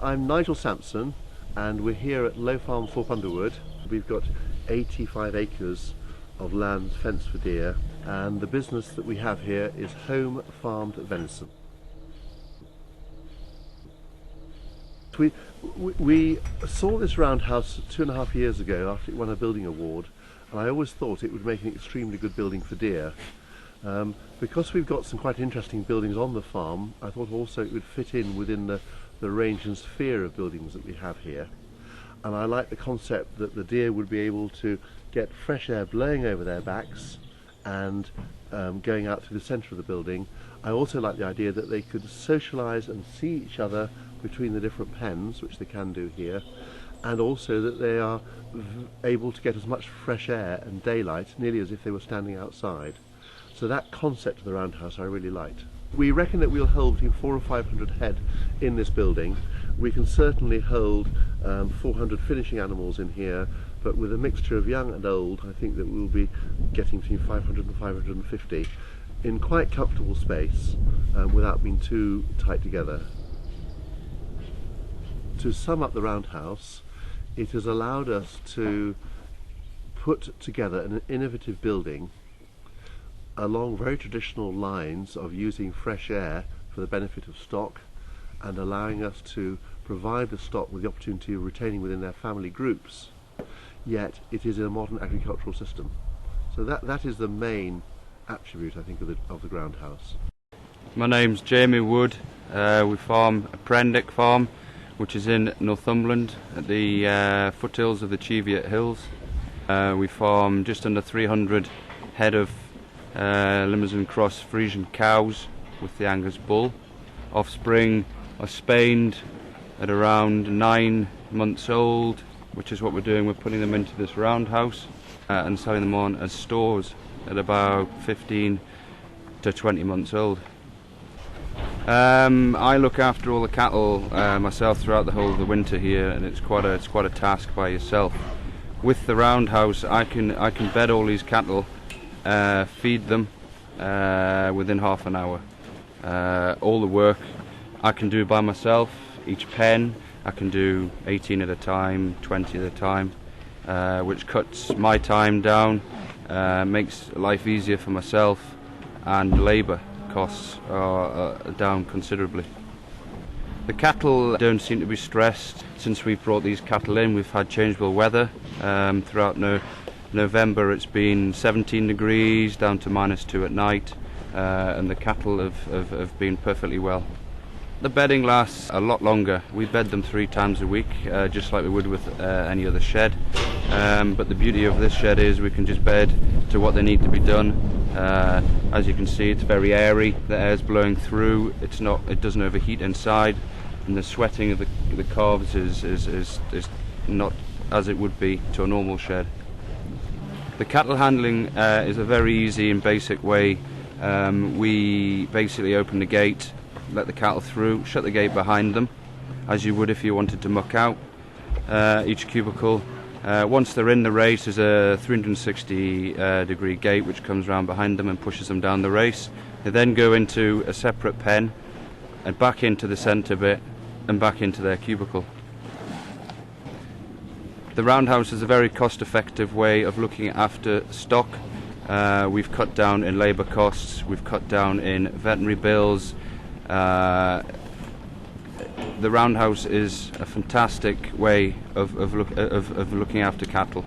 I'm Nigel Sampson, and we're here at Low Farm, Thorpe Underwood. We've got 85 acres of land fenced for deer, and the business that we have here is home farmed venison. We saw this roundhouse 2.5 years ago after it won a building award, and I always thought it would make an extremely good building for deer. Because we've got some quite interesting buildings on the farm, I thought also it would fit in within the range and sphere of buildings that we have here. And I like the concept that the deer would be able to get fresh air blowing over their backs and going out through the centre of the building. I also like the idea that they could socialise and see each other between the different pens, which they can do here, and also that they are able to get as much fresh air and daylight nearly as if they were standing outside. So that concept of the roundhouse I really liked. We reckon that we'll hold between 400 or 500 head in this building. We can certainly hold 400 finishing animals in here, but with a mixture of young and old, I think that we'll be getting between 500 and 550 in quite comfortable space without being too tight together. To sum up the roundhouse, it has allowed us to put together an innovative building along very traditional lines of using fresh air for the benefit of stock and allowing us to provide the stock with the opportunity of retaining within their family groups, yet it is a modern agricultural system. So that is the main attribute, I think, of the groundhouse. My name's Jamie Wood. We farm a Prendick farm, which is in Northumberland at the foothills of the Cheviot Hills. We farm just under 300 head of Limousin Cross Frisian cows with the Angus bull. Offspring are spayed at around 9 months old, which is what we're doing. We're putting them into this roundhouse and selling them on as stores at about 15 to 20 months old. I look after all the cattle myself throughout the whole of the winter here, and it's quite a task by yourself. With the roundhouse, I can bed all these cattle, feed them within half an hour. All the work I can do by myself. Each pen I can do 18 at a time, 20 at a time, which cuts my time down, makes life easier for myself, and labour costs are down considerably. The cattle don't seem to be stressed. Since we've brought these cattle in, we've had changeable weather. Throughout November it's been 17 degrees down to -2 at night, and the cattle have been perfectly well. The bedding lasts a lot longer. We bed them 3 times a week, just like we would with any other shed. But the beauty of this shed is we can just bed to what they need to be done. As you can see, it's very airy. The air's blowing through. It doesn't overheat inside, and the sweating of the calves is not as it would be to a normal shed. The cattle handling is a very easy and basic way. We basically open the gate, let the cattle through, shut the gate behind them, as you would if you wanted to muck out each cubicle. Once they're in the race, there's a 360 degree gate which comes round behind them and pushes them down the race. They then go into a separate pen and back into the centre bit and back into their cubicle. The roundhouse is a very cost-effective way of looking after stock. We've cut down in labour costs, we've cut down in veterinary bills. The roundhouse is a fantastic way of looking after cattle.